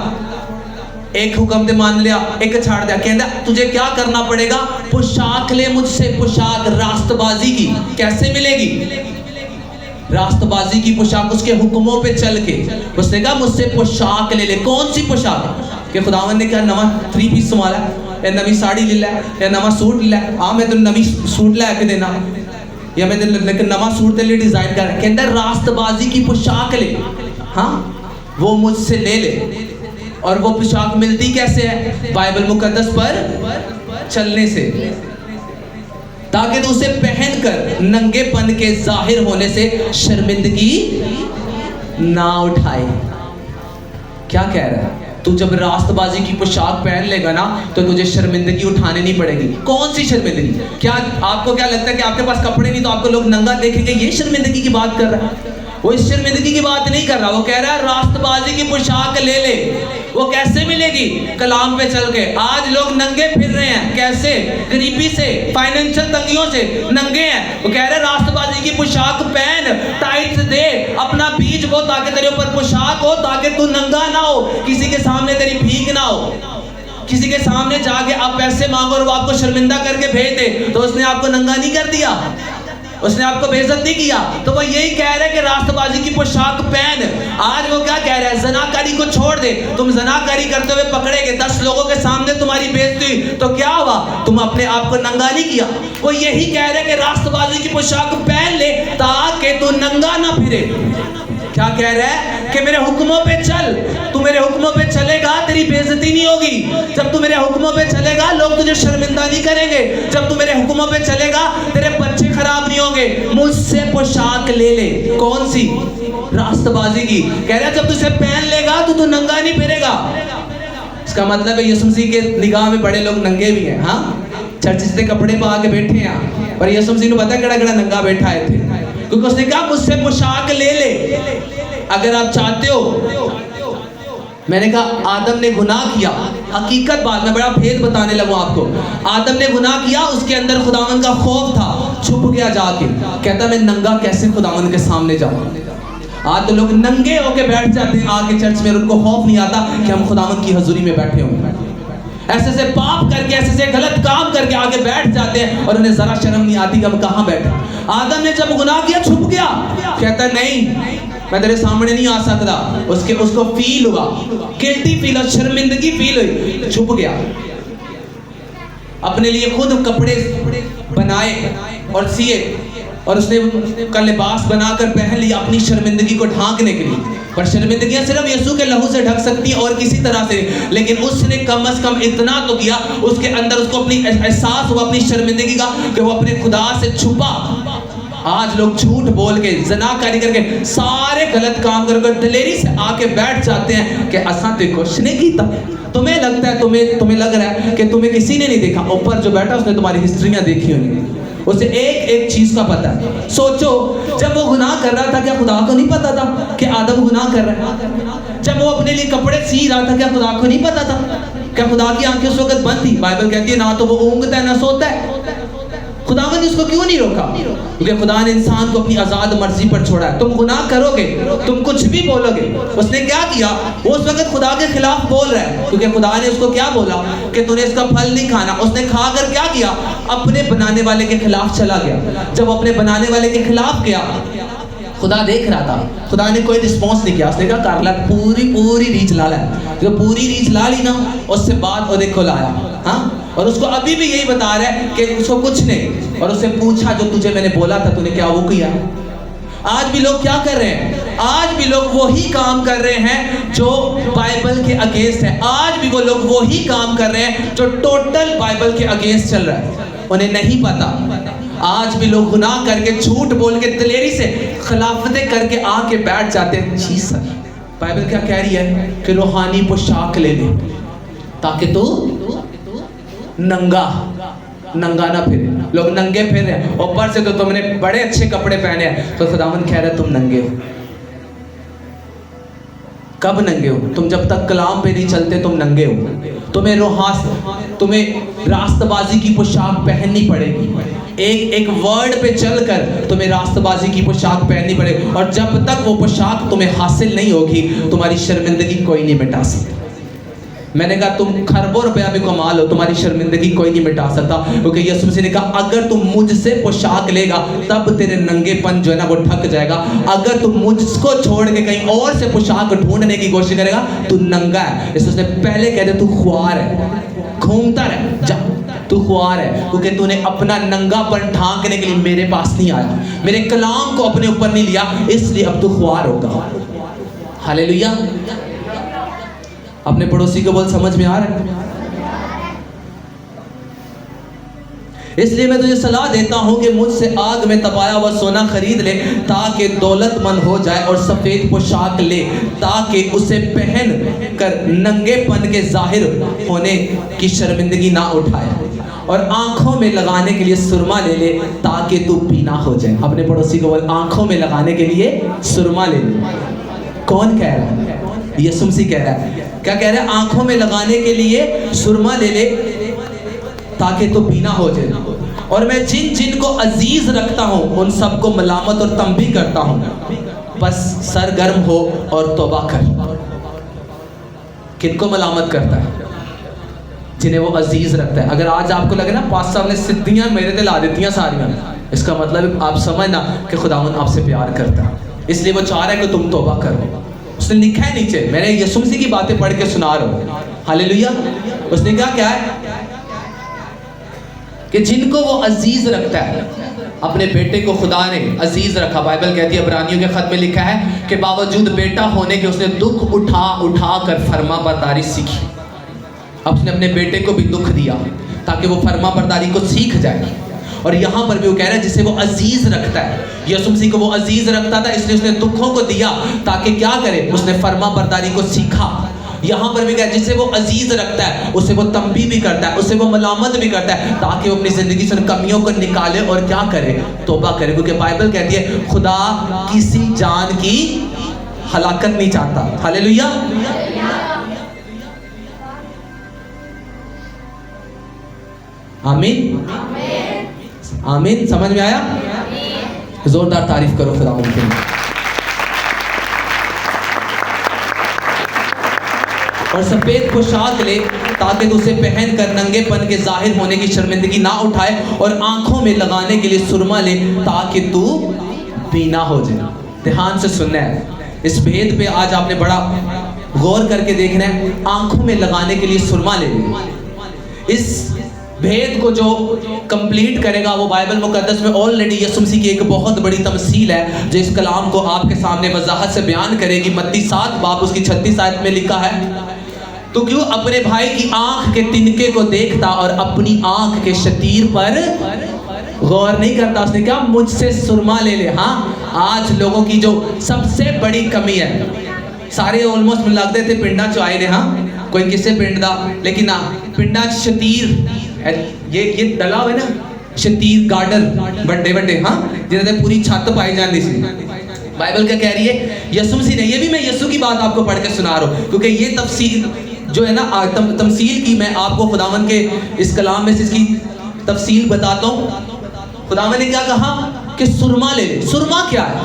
एक हुक्म ते मान लिया, एक छाड़ दिया। कहता तुझे क्या करना पड़ेगा? पोशाक ले मुझसे, पोशाक रास्तबाजी की। कैसे मिलेगी रास्तबाजी की पोशाक? उसके हुक्मों पे चल के। उसने कहा मुझसे पोशाक ले ले। कौन सी पोशाक? कि खुदावन ने क्या नवा 3 पीस संभाला या नवी साड़ी ले ला या नवा सूट ले ला। हाँ मैं तो नवी सूट ला के देना या मैं लेकिन नवा सूट तेरे लिए डिजाइन कर। कहता रास्तबाजी की पोशाक ले। हाँ वो मुझसे ले ले। और वो पोशाक मिलती कैसे है? बाइबल मुकद्दस पर चलने से, ताकि तो उसे पहनकर नंगेपन के जाहिर होने से शर्मिंदगी ना उठाए। क्या कह रहा है? तू जब रास्तबाजी की पोशाक पहन लेगा ना तो तुझे शर्मिंदगी उठाने नहीं पड़ेगी। कौन सी शर्मिंदगी? क्या आपको क्या लगता है कि आपके पास कपड़े नहीं तो आपको लोग नंगा देखेंगे? ये शर्मिंदगी की बात कर रहा है। वो इस शर्मिंदगी की बात नहीं कर रहा। वो कह रहा है रास्तबाजी की पोशाक ले ले। वो कैसे मिलेगी? कलाम पे चल के। आज लोग नंगे फिर रहे हैं। कैसे? गरीबी से, फाइनेंशियल तंगियों से नंगे हैं। वो कह रहे रास्तबाजी की पोशाक पहन, टाइट दे, अपना बीज बो ताकि तेरे ऊपर पोशाक हो, ताकि तू नंगा ना हो, किसी के सामने तेरी भीख ना हो। किसी के सामने जाके आप पैसे मांगो और वो आपको शर्मिंदा करके भेज दे तो उसने आपको नंगा नहीं कर दिया, उसने आपको बेइज्जत नहीं किया। तो वो यही कह रहे हैं कि रास्तबाजी की पोशाक पहन। आज वो क्या कह रहा है? जनाकारी को छोड़ दे। तुम जनाकारी करते हुए पकड़े गए, 10 लोगों के सामने तुम्हारी बेइज्जती हुई तो क्या हुआ? तुम अपने आप को नंगा नहीं किया। वो यही कह रहे हैं कि रास्तबाजी की पोशाक पहन ले ताकि तू नंगा ना फिरे। क्या कह रहा है? कि मेरे हुक्मों पे चल। तू मेरे हुक्मों पे चलेगा तेरी बेइज्जती नहीं होगी। जब तू मेरे हुक्मों पे चलेगा लोग तुझे शर्मिंदा नहीं करेंगे। जब तू मेरे हुक्मों पे चलेगा तेरे बच्चे खराब नहीं होंगे। मुझसे पोशाक ले ले। कौन सी? रास्तबाजी की। कह रहा है जब तू इसे पहन लेगा तो तू नंगा नहीं फिरेगा। इसका मतलब है यीशु मसीह के निगाह में बड़े लोग नंगे भी हैं। हाँ चर्च से कपड़े पा के बैठे हैं पर यीशु मसीह ने पता केड़ा केड़ा नंगा बैठा है थे, क्योंकि उसने कहा मुझसे पोशाक ले ले। अगर आप चाहते हो, मैंने कहा आदम ने गुनाह किया, हकीकत बात में बड़ा भेद बताने लगूं आपको। आदम ने गुनाह किया, उसके अंदर खुदावन का खौफ था, छुप गया जाके। कहता मैं नंगा कैसे खुदावन के सामने जाऊं। आज तो लोग नंगे होके बैठ जाते हैं आके चर्च में, उनको खौफ नहीं आता कि हम खुदावन की हजूरी में बैठे होंगे। ऐसे से पाप करके, ऐसे से गलत काम करके आगे बैठ जाते हैं और उन्हें जरा शर्म नहीं आती कि हम कहाँ बैठे। आदम ने जब गुनाह किया छुप गया। कहता नहीं मैं तेरे सामने नहीं आ सकता। उसको फील हुआ, गिल्टी फील और शर्मिंदगी फील हुई, छुप गया। अपने लिए खुद कपड़े बनाए और सिए और उसने का लिबास बनाकर पहन लिया अपनी शर्मिंदगी को ढांकने के लिए। पर शर्मिंदगियां सिर्फ यीशु के लहू से ढक सकती हैं और किसी तरह से। लेकिन उसने कम से कम इतना तो किया, उसके अंदर उसको अपनी एहसास हुआ अपनी शर्मिंदगी का कि वो अपने खुदा से छुपा। आज लोग झूठ बोल के, ज़नाकारी करके, सारे गलत काम करके दिलेरी से आके बैठ जाते हैं कि असा तो कुछ नहीं किया। तुम्हें लगता है, तुम्हें लग रहा है कि तुम्हें किसी ने नहीं देखा। ऊपर जो बैठा उसने तुम्हारी हिस्ट्रियां देखी होंगी, उसे एक एक चीज का पता है। सोचो जब वो गुनाह कर रहा था क्या खुदा को नहीं पता था कि आदम गुनाह कर रहा है? जब वो अपने लिए कपड़े सी रहा था क्या खुदा को नहीं पता था? क्या खुदा की आंखें उस वक्त बंद थी? बाइबल कहती है ना तो वो ऊँगता है ना सोता है। खुदावन ने उसको क्यों नहीं रोका? क्योंकि खुदा ने इंसान को अपनी आजाद मर्जी पर छोड़ा है। तुम गुनाह करोगे, तुम कुछ भी बोलोगे। उसने क्या किया? वो उस वक्त खुदा के खिलाफ बोल रहा है, क्योंकि खुदा ने उसको क्या बोला कि तूने इसका फल नहीं खाना। उसने खाकर क्या किया? अपने बनाने वाले के खिलाफ चला गया। जब अपने बनाने वाले के खिलाफ गया, खुदा देख रहा था, खुदा ने कोई रिस्पॉन्स नहीं किया। उसने कहा कर ला, पूरी रीच ला ला। जो पूरी रीच ला ली ना, उससे बाद वो देखो लाया। हाँ, और उसको अभी भी यही बता रहा है कि उसको कुछ नहीं। और उससे पूछा जो तुझे मैंने बोला था तूने क्या वो किया? आज भी लोग क्या कर रहे हैं? आज भी लोग वही काम कर रहे हैं जो बाइबल के अगेंस्ट है। आज भी वो लोग वही काम कर रहे हैं जो टोटल बाइबल के अगेंस्ट चल रहा है। उन्हें नहीं पता। आज भी लोग गुनाह करके, झूठ बोल के, दिलेरी से खिलाफतें करके आके बैठ जाते हैं। जी सर, बाइबल क्या कह रही है कि रूहानी पोशाक ले ले ताकि तू नंगा ना फिरे। लोग नंगे फिर रहे हैं, ऊपर से तो तुमने बड़े अच्छे कपड़े पहने हैं, तो खुदावंद कह रहा है तुम नंगे हो। कब नंगे हो? तुम जब तक कलाम पे नहीं चलते तुम नंगे हो। तुम्हें रास्तबाजी की पोशाक पहननी पड़ेगी। एक वर्ड पे चलकर तुम्हें रास्तबाजी की पोशाक पहननी पड़ेगी। और जब तक वो पोशाक तुम्हें हासिल नहीं होगी, तुम्हारी शर्मिंदगी कोई नहीं मिटा सकता। मैंने कहा तुम खरबों रुपया भी कमा लो, तुम्हारी शर्मिंदगी कोई नहीं मिटा सकता। क्योंकि यीशु मसीह ने कहा अगर तुम मुझसे पोशाक लेगा तब तेरे नंगेपन जो है ना वो ढक जाएगा। अगर तुम मुझको छोड़ के कहीं और से पोशाक ढूंढने की कोशिश करेगा तू नंगा है। इसलिए उसने पहले कह दिया तू ख्वार है, घूमता रह जा, तू ख्वार है। क्योंकि तूने अपना नंगापन ढांकने के लिए मेरे पास नहीं आया, मेरे कलाम को अपने ऊपर नहीं लिया, इसलिए अब तू ख्वार होगा। हालेलुया। अपने पड़ोसी को बोल समझ में आ रहा है? इसलिए मैं तुझे सलाह देता हूं कि मुझसे आग में तपाया हुआ सोना खरीद ले ताकि दौलतमंद हो जाए, और सफेद पोशाक ले ताकि उसे पहन कर नंगेपन के जाहिर होने की शर्मिंदगी ना उठाए, और आंखों में लगाने के लिए सुरमा ले ले ताकि तू पीना हो जाए। अपने पड़ोसी को बोल आंखों में लगाने के लिए सुरमा ले ले। कौन कह रहा है? यीशु मसीह कह रहा है। क्या कह रहा है? आंखों में लगाने के लिए सुरमा ले ले ताकि तो पीना हो जाए। और मैं जिन जिन को अजीज रखता हूं उन सबको मलामत और तंबी करता हूं, बस सरगर्म हो और तौबा कर। किनको मलामत करता है? जिन्हें वो अजीज रखता है। अगर आज आपको लगे ना पास साहब ने सिद्धियां मेरे दिल ला देती सारियां, इसका मतलब आप समझना कि खुदावन आपसे प्यार करता है, इसलिए वो चाह रहा है कि तुम तौबा करो। उसने लिखा है नीचे, मैंने यीशु मसीह की बातें पढ़ के सुना रहा हूं। हालेलुया। उसने क्या है कि जिनको वो अजीज रखता है, अपने बेटे को खुदा ने अजीज रखा। बाइबल कहती है, इब्रानियों के खत में लिखा है कि बावजूद बेटा होने के उसने दुख उठा कर फर्मा बरदारी सीखी। अब उसने अपने बेटे को भी दुख दिया ताकि वो फर्मा बरदारी को सीख जाए। और यहाँ पर भी वो कह रहा है जिसे वो अजीज रखता है। यीशु मसीह को वो अजीज रखता था, इसलिए उसने दुखों को दिया ताकि क्या करे? उसने फर्मा बरदारी को सीखा। यहाँ पर भी कहा जिसे वो अजीज रखता है उसे वो तंबी भी करता है, उसे वो मलामत भी करता है ताकि वो अपनी जिंदगी से उन कमियों को निकाले और क्या करे? तौबा करे। क्योंकि बाइबल कहती है खुदा किसी जान की हलाकत नहीं चाहता। हालेलुया। आमीन आमीन। समझ में आया? जोरदार तारीफ करो खुदा के लिए। और सफेद पोशाक ले ताकि उसे पहन कर नंगेपन के जाहिर होने की शर्मिंदगी ना उठाए, और आंखों में लगाने के लिए सुरमा ले ताकि तू बीना हो जाए। ध्यान से सुनना है, इस भेद पे आज आपने बड़ा गौर करके देखना है। आंखों में लगाने के लिए सुरमा ले। इस भेद को जो कंप्लीट करेगा वो बाइबल मुकद्दस में ऑलरेडी यीशु मसीह की एक बहुत बड़ी तमसील है जो इस कलाम को आपके सामने वजाहत से बयान करेगी। मत्ती 7 बाब उसकी 36 आयत में लिखा है, तो क्यों अपने भाई की आंख के तिनके को देखता और अपनी आंख के शतीर पर गौर नहीं करता? उसने क्या? मुझसे सुरमा ले ले। हाँ, आज लोगों की जो सबसे बड़ी कमी है, सारे ऑलमोस्ट लगते थे पिंडा चो आए ने। हाँ, कोई किसे पिंड दा, लेकिन ना पिंडा शतीर ये डला हुआ है ना, शतीर गार्डन बड़े बड़े, हाँ, जिन्हें पूरी छत पाई जाती थी। बाइबल क्या कह रही है? यीशु मसीह ने, ये भी मैं यीशु की बात आपको पढ़ के सुना रहा हूँ क्योंकि ये तफसीर जो है ना तमसील की, मैं आपको खुदावन के इस कलाम में से इसकी तफसील बताता हूँ। खुदावन ने क्या कहा कि सुरमा ले ले। सुरमा क्या है?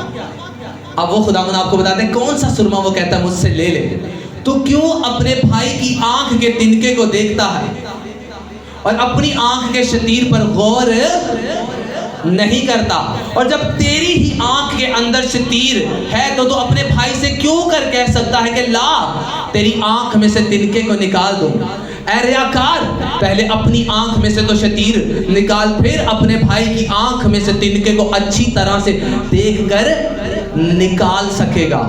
अब वो खुदावन आपको बताते हैं कौन सा सुरमा। वो कहता है मुझसे ले ले। तो क्यों अपने भाई की आंख के तिनके को देखता है और अपनी आंख के शतीर पर गौर नहीं करता? और जब तेरी ही आंख के अंदर शतीर है तो तू अपने भाई से क्यों कर कह सकता है कि ला तेरी आंख में से तिनके को निकाल दूं? ऐ रियाकार, पहले अपनी आंख में से तो शतीर निकाल, फिर अपने भाई की आंख में से तिनके को अच्छी तरह से देखकर निकाल सकेगा।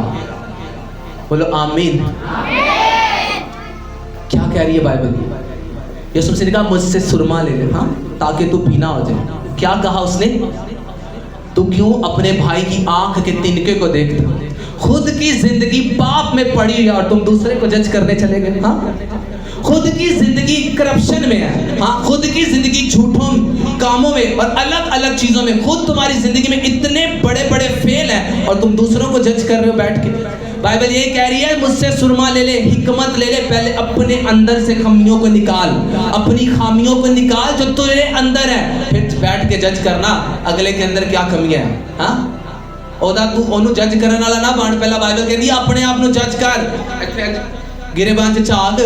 बोलो आमीन। क्या कह रही है बाइबल? यीशु मसीह ने कहा मुझसे सुरमा ले ले, हाँ, ताकि तू पीना हो जाए। क्या कहा उसने? तू क्यों अपने भाई की आंख के तिनके को देखता? खुद की जिंदगी पाप में पड़ी है और तुम दूसरे को जज करने चले गए। हाँ, खुद की जिंदगी करप्शन में है। हाँ, खुद की जिंदगी झूठों कामों में और अलग अलग चीजों में, खुद तुम्हारी जिंदगी में इतने बड़े बड़े फेल हैं और तुम दूसरों को जज कर रहे हो बैठ के। बाइबल ये कह रही है मुझसे सुरमा ले ले, हिकमत ले ले, पहले अपने अंदर से खामियों को निकाल, अपनी खामियों को निकाल जो तेरे अंदर है, फिर बैठ के जज करना अगले के अंदर क्या कमी है। हाँ, ओदा तू ओनू जज करने वाला ना बन। पहला बाइबल कहती है अपने आप ਨੂੰ जज कर। गिरेबान च झाग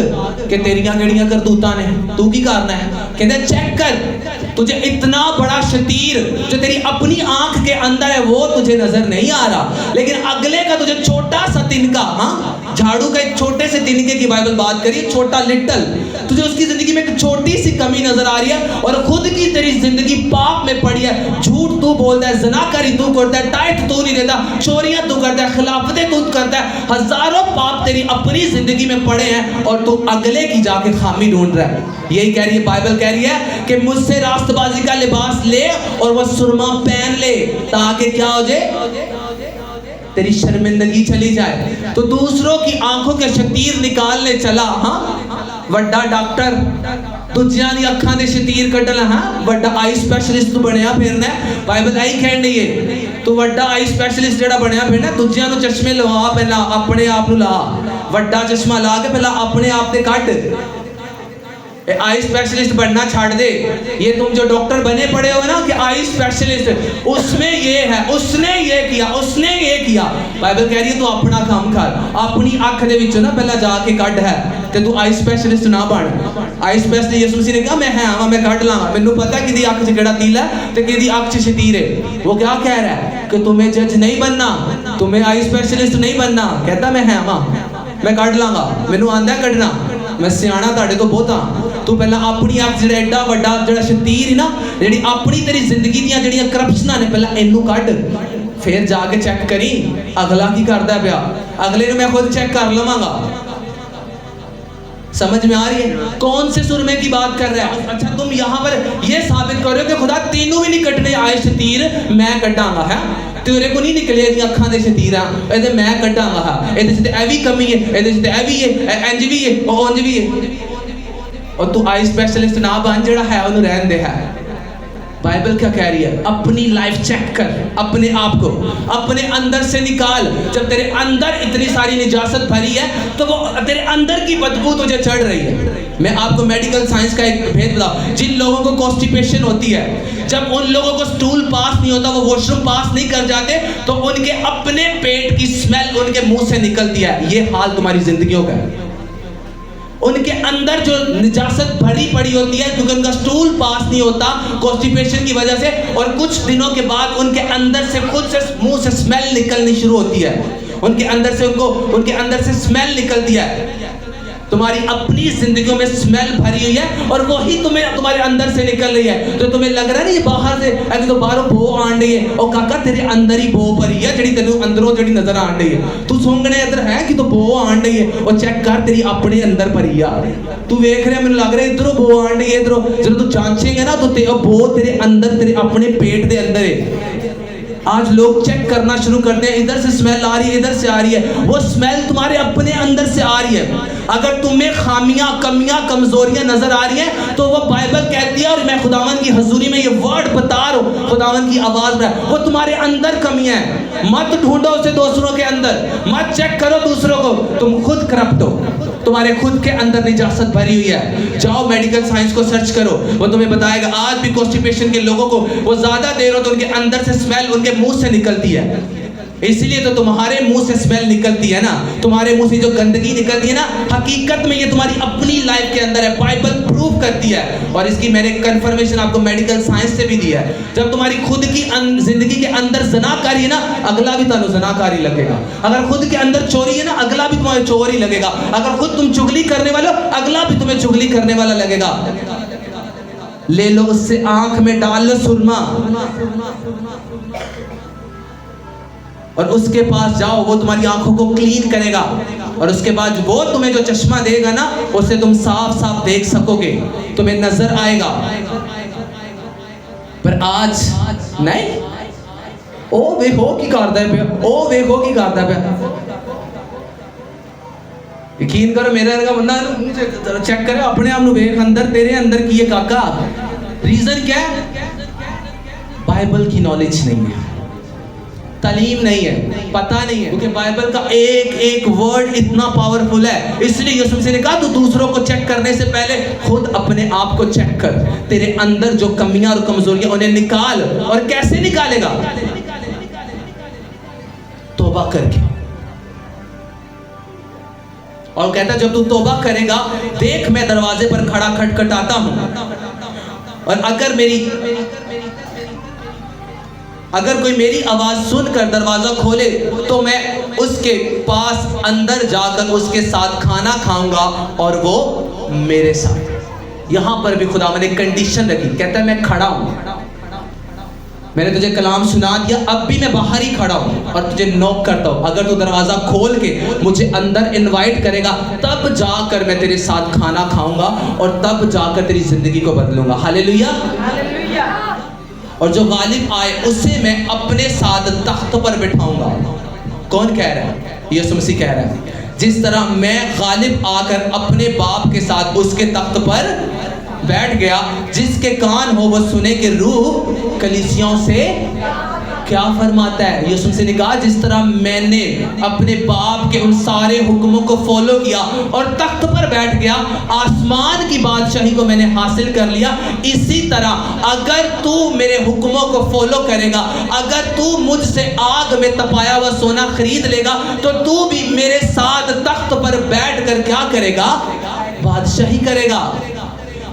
कि तेरियां केड़ियां करतूतां ने, तू की करना है? कहते चेक कर, तुझे इतना बड़ा शतीर जो तेरी अपनी आंख के अंदर है वो तुझे नजर नहीं आ रहा, लेकिन अगले का तुझे छोटा सा तिनका, हाँ, झाड़ू का एक छोटे से तिनके की बाइबल बात करिए, छोटा लिटल, तुझे उसकी जिंदगी में एक छोटी सी कमी नजर आ रही है और खुद की तेरी जिंदगी पाप में पड़ी है। झूठ तू बोलता है, ज़नाकारी तू करता है, टाइट तू नहीं देता, चोरियां तू करता है, खिलाफतें तू करता है, हजारों पाप तेरी अपनी जिंदगी में पड़े हैं और तू अगले की जाके खामी ढूंढ रहा है। यही कह रही है बाइबल, कह रही है कि मुझसे रास्तबाजी का लिबास ले और वह सुरमा पहन ले ताकि क्या हो जाए, तेरी शर्मिंदगी चली जाए। तो दूसरों की आंखों के शतीर निकालने चला, हाँ, वड्डा डॉक्टर, दूजियां दी अखां दे शतीर कड्डना, हाँ, वड्डा आई स्पेशलिस्ट तू बनया फिरना। बाइबल आई कहन दी है तू वड्डा आई स्पेशलिस्ट जेड़ा बनया फिरना, दूजियां नू चश्मे लवा, पहला अपने आप नू ला, वड्डा चश्मा ला के पहला अपने आप ते कट। आई स्पेशलिस्ट बनना छाड़ दे। ये तुम जो डॉक्टर बने पड़े हो ना कि आई स्पेशलिस्ट, उसमें ये है, उसने ये किया, उसने ये किया। बाइबल कह रही है तू अपना काम कर, अपनी अख दे विचों ना पहला जाके कढ है ते तू आई स्पेशलिस्ट ना बन। आई स्पेशलिस्ट यीशु मसीह ने कहा मैं है आवा, मैं कढ लांगा, मैनू पता किदी अख च केड़ा तिल है ते किदी अख च शतीर है। वो क्या कह रहा है कि तुम्हें जज नहीं बनना, तुम्हें आई स्पेशलिस्ट नहीं बनना। कहता मैं है आवा, मैं कढ लांगा, मैनू आंदा है कढना, मैं सियाणा तुहाडे तो बहुत हाँ। तू पहला अपनी अख जेड़ा एडा वड्डा जेड़ा शतीर है ना, जेड़ी अपनी तेरी जिंदगी दियां जेड़ियां करप्शनां ने, पहला इनू कढ, फिर जाके चेक करी अगला की करदा पिया। अगले ने मैं खुद चेक कर लवांगा। समझ में आ रही है कौन से सुरमे की बात कर रहा है? अच्छा, तुम यहाँ पर ये साबित कर रहे हो कि खुदा तीनों भी नहीं कटने आए शतीर, मैं कटांगा है, तेरे को नहीं निकले दी अखां दे शतीर, ए मैं कटांगा, है ए ते ए भी कमी है, ए ते ए भी है, इंज भी है, ओ उंज भी है। और तू आई स्पेशलिस्ट ना बन, जेड़ा है उन्हें रहन दे। है बाइबल क्या कह रही है? अपनी लाइफ चेक कर, अपने आप को अपने अंदर से निकाल। जब तेरे अंदर इतनी सारी निजासत भरी है तो वो तेरे अंदर की बदबू तुझे चढ़ रही है। मैं आपको मेडिकल साइंस का एक भेद बताऊं, जिन लोगों को कॉन्स्टिपेशन होती है, जब उन लोगों को स्टूल पास नहीं होता, वो वॉशरूम पास नहीं कर जाते, तो उनके अपने पेट की स्मेल उनके मुंह से निकलती है। ये हाल तुम्हारी जिंदगियों का है। उनके अंदर जो निजासत भरी पड़ी होती है क्योंकि उनका स्टूल पास नहीं होता कॉन्स्टिपेशन की वजह से, और कुछ दिनों के बाद उनके अंदर से खुद से मुंह से स्मेल निकलनी शुरू होती है। उनके अंदर से स्मेल निकलती है। तुम्हारी अपनी जिंदगियों में स्मेल भरी हुई है और वही तुम्हारे अंदर से निकल रही है। तो तुम्हें लग रहा है ना ये बाहर से अगर तो बाहरों बो आन रही है, और काका तेरे अंदर ही बो भरी है जड़ी तेनू अंदरों जड़ी नजर आन रही है। तू सूंघने इधर है कि तो बो आन रही है, और चेक कर तेरी अपने अंदर भरी है। तू वेख रहा, मैंने लग रहा है इधरों बो आन रही है, इधरों जब तू जांचेगा ना तो बो तेरे अंदर, तेरे अपने पेट के अंदर है। आज लोग चेक करना शुरू करते हैं, इधर से स्मेल आ रही है, इधर से आ रही है, वो स्मेल तुम्हारे अपने अंदर से आ रही है। अगर तुम्हें खामियां, कमियां, कमजोरियां नजर आ रही हैं तो वो बाइबल कहती है, और मैं खुदावन की हजूरी में ये वर्ड बता रहा हूं, खुदावन की आवाज में, वो तुम्हारे अंदर कमियां हैं। मत ढूंढो उसे दूसरों के अंदर, मत चेक करो दूसरों को, तुम खुद करप्ट हो। तुम्हारे खुद के अंदर निजासत भरी हुई है। जाओ मेडिकल साइंस को सर्च करो, वो तुम्हें बताएगा आज भी कॉन्स्टिपेशन के लोगों को वो ज्यादा देर हो तो उनके अंदर से स्मेल उनके मुंह से निकलती है। इसलिए तो तुम्हारे मुंह से स्मेल निकलती है ना, तुम्हारे मुंह से जो गंदगी निकलती है ना, हकीकत में ये तुम्हारी अपनी लाइफ के अंदर है। बाइबल प्रूव करती है और इसकी मैंने कंफर्मेशन आपको मेडिकल साइंस से भी दी है। जब तुम्हारी खुद की जिंदगी के अंदर ज़नाकारी है ना, अगला भी तुम्हें ज़नाकारी लगेगा। अगर खुद के अंदर चोरी है ना, अगला भी तुम्हें चोर ही लगेगा। अगर खुद तुम चुगली करने वाले हो, अगला भी तुम्हें चुगली करने वाला लगेगा। ले लो उससे आंख में डाल लो सुरमा और उसके पास जाओ, वो तुम्हारी आंखों को क्लीन करेगा और उसके बाद वो तुम्हें जो चश्मा देगा ना, उससे तुम साफ साफ देख सकोगे, तुम्हें नजर आएगा। पर आज नहीं, ओ देखो की करदा है, ओ देखो की करदा है। यकीन करो मेरे वर्गा बंदा चेक करे अपने आप वेख अंदर, तेरे अंदर की है काका। रीजन क्या है? बाइबल की नॉलेज नहीं है, तालीम नहीं है, पता नहीं है। क्योंकि बाइबल का एक एक वर्ड इतना पावरफुल है। इसलिए यीशु मसीह ने कहा तू दूसरों को चेक करने से पहले खुद अपने आप को चेक कर। तेरे अंदर जो कमियां और कमजोरियां उन्हें निकाल। और कैसे निकालेगा? तौबा करके। और कहता जब तू तौबा करेगा, देख मैं दरवाजे पर खड़ा खटखटाता हूं और अगर कोई मेरी आवाज सुनकर दरवाजा खोले तो मैं उसके पास अंदर जाकर उसके साथ खाना खाऊंगा और वो मेरे साथ। यहां पर भी खुदा ने कंडीशन रखी, कहता है मैं खड़ा हूं, मैंने तुझे कलाम सुना दिया, अब भी मैं बाहर ही खड़ा हूं और तुझे नॉक करता हूं। अगर तू दरवाजा खोल के मुझे अंदर इनवाइट करेगा, तब जाकर मैं तेरे साथ खाना खाऊंगा और तब जाकर तेरी जिंदगी को बदलूंगा। हालेलुया। और जो गालिब आए उसे मैं अपने साथ तख्त पर बिठाऊंगा। कौन कह रहा है? यीशु मसीह कह रहा है, जिस तरह मैं गालिब आकर अपने बाप के साथ उसके तख्त पर बैठ गया, जिसके कान हो वो सुने कि रूह कलीसियाओं से क्या फरमाता है। यीशु मसीह ने कहा जिस तरह मैंने अपने बाप के उन सारे हुक्मों को फॉलो किया और तख्त पर बैठ गया, आसमान की बादशाही को मैंने हासिल कर लिया, इसी तरह अगर तू मेरे हुक्मों को फॉलो करेगा, अगर तू मुझसे आग में तपाया हुआ सोना खरीद लेगा, तो तू भी मेरे साथ तख्त पर बैठ कर क्या करेगा? बादशाही करेगा।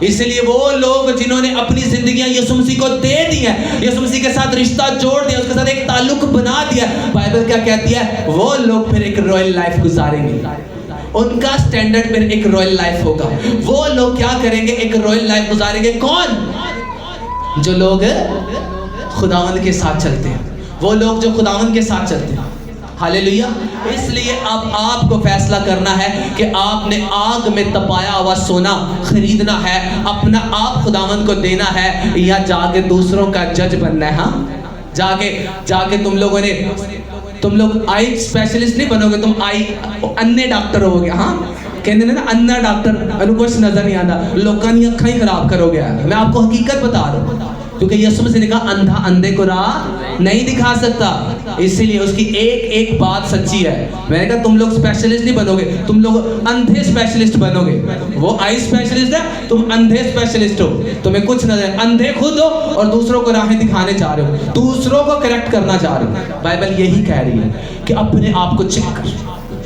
इसलिए वो लोग जिन्होंने अपनी जिंदगियां यीशु मसीह को दे दी हैं, यीशु मसीह के साथ रिश्ता जोड़ दिया, उसके साथ एक ताल्लुक बना दिया, बाइबल क्या कहती है? वो लोग फिर एक रॉयल लाइफ गुजारेंगे। उनका स्टैंडर्ड फिर एक रॉयल लाइफ होगा। वो लोग क्या करेंगे? एक रॉयल लाइफ गुजारेंगे। कौन? जो लोग खुदावंद के साथ चलते हैं, वो लोग जो खुदावंद के साथ चलते हैं। हालेलुया। इसलिए अब आपको फैसला करना है कि आपने आग में तपाया हुआ सोना खरीदना है, अपना आप खुदावंद को देना है, या जाके दूसरों का जज बनना है। हाँ, जाके तुम लोग आई स्पेशलिस्ट नहीं बनोगे, तुम आई अन्य डॉक्टर होगे। हाँ, कहते ना अन्ना डॉक्टर कुछ नजर नहीं आता, लोगों की अखा ही खराब करोगे। मैं आपको हकीकत बता रहा हूँ, क्योंकि यीशु मसीह ने कहा अंधा अंधे को राह नहीं दिखा सकता। इसीलिए उसकी एक एक बात सच्ची है। मैंने कहा तुम लोग स्पेशलिस्ट नहीं बनोगे, तुम लोग अंधे स्पेशलिस्ट बनोगे। वो आई स्पेशलिस्ट है, तुम अंधे स्पेशलिस्ट हो। तुम्हें कुछ नजर, अंधे खुद हो और दूसरों को राहें दिखाने जा रहे हो, दूसरों को करेक्ट करना चाह रहे हो। बाइबल यही कह रही है कि अपने आप को चेक कर,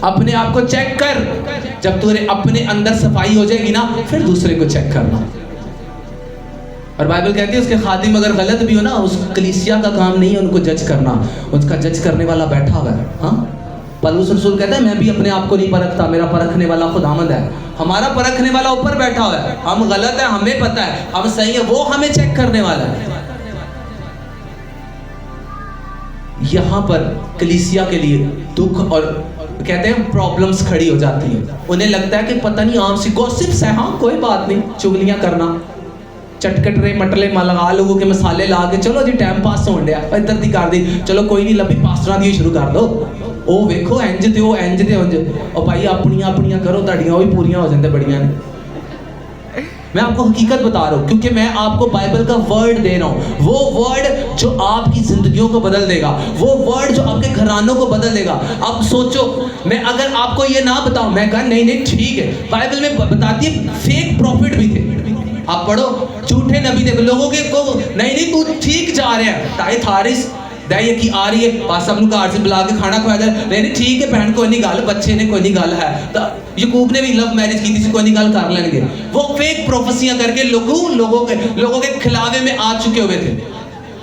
अपने आप को चेक कर। जब तुम्हारे अपने अंदर सफाई हो जाएगी ना, फिर दूसरे को चेक करना। और बाइबल कहती है उसके खादिम अगर गलत भी हो ना, उस कलीसिया का काम नहीं है उनको जज करना, उसका जज करने वाला बैठा हुआ है। हाँ, पौलुस रसूल कहता है मैं भी अपने आप को नहीं परखता, मेरा परखने वाला खुदावंद है। हमारा परखने वाला ऊपर बैठा हुआ है। हम गलत है, हमें पता है, हम सही है, वो हमें चेक करने वाला है। यहाँ पर कलीसिया के लिए दुख और कहते हैं प्रॉब्लम्स खड़ी हो जाती है। उन्हें लगता है कि पता नहीं आम सी गॉसिप्स है। हाँ, कोई बात नहीं, चुगलियां करना, चटकटरे मटले लगा लोगों के मसाले ला के चलो जी टाइम पास होने दिया, इधर दी कर दी, चलो कोई नहीं लभी पास्टरां दी शुरू कर दो। ओ वेखो इंज ते ओ इंज ते उंज, ओ भाई अपनियां अपनियां करो, तुहाडियां भी पूरियां हो जांदे बड़ियां ने। मैं आपको हकीकत बता रहा हूँ, क्योंकि मैं आपको बाइबल का वर्ड दे रहा हूँ, वो वर्ड जो आपकी जिंदगियों को बदल देगा, वो वर्ड जो आपके घरानों को बदल देगा। अब सोचो, मैं अगर आपको ये ना बताऊं, मैं कहा नहीं नहीं ठीक है, बाइबल में बताती है फेक प्रॉफिट भी थे, आप पढ़ो, झूठे नबी थे, लोगों के को नहीं नहीं तू ठीक जा रहे हैं, ताई थारिस दही की आ रही है, पास सब घर से बुला के खाना खुआ दे, नहीं ठीक है बहन कोई नहीं गल, बच्चे ने कोई नहीं गल है, तो यकूब ने भी लव मैरिज की थी, कोई नहीं गल कर लेंगे। वो फेक प्रोफेसियां करके लोगों के खिलावे में आ चुके हुए थे।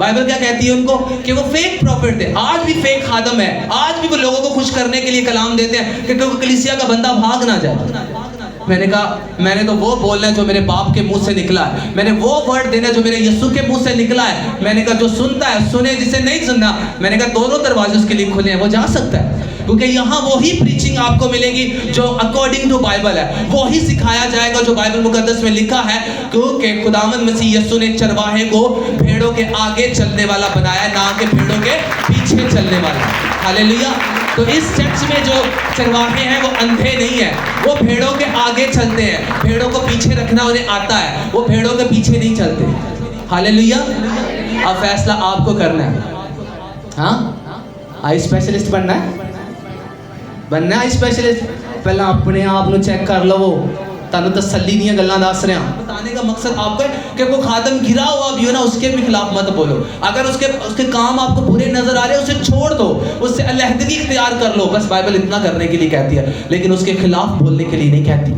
बाइबल क्या कहती है उनको कि वो फेक प्रॉफिट थे, आज भी फेक खादम है, आज भी वो लोगों को खुश करने के लिए कलाम देते हैं कि कलीसिया का बंदा भाग ना जाए। मैंने कहा मैंने तो वो बोलना है जो मेरे बाप के मुंह से निकला है, मैंने वो वर्ड देना जो मेरे यीशु के मुंह से निकला है। मैंने कहा जो सुनता है सुने, जिसे नहीं सुनना, मैंने कहा दोनों दरवाजे उसके लिए खुले हैं, वो जा सकता है, क्योंकि यहाँ वही प्रीचिंग आपको मिलेगी जो अकॉर्डिंग टू बाइबल है, वही सिखाया जाएगा जो बाइबल मुकद्दस में लिखा है, क्योंकि खुदावंद मसीह यीशु ने चरवाहे को भेड़ों के आगे चलने वाला बनाया, ना कि भेड़ों के पीछे चलने वाला। हालेलुया। तो इस चर्च में जो चरवाहे हैं वो अंधे नहीं है, वो भेड़ों के आगे चलते हैं, भेड़ों को पीछे रखना उन्हें आता है, वो भेड़ों के पीछे नहीं चलते। हालेलुया। अब फैसला आपको करना है, हाँ आई स्पेशलिस्ट बनना है, बनना आई स्पेशलिस्ट, पहले अपने आप को चेक कर लो, तानू तसल्ली दी गल्लां दस रहा। बताने का मकसद आपका है कि वो खादम गिरा हुआ भी हो ना, उसके भी खिलाफ मत बोलो, अगर उसके काम आपको बुरे नजर आ रहे हैं उसे छोड़ दो, उससे अलहदगी इख्तियार कर लो, बस बाइबल इतना करने के लिए कहती है, लेकिन उसके खिलाफ बोलने के लिए नहीं कहती।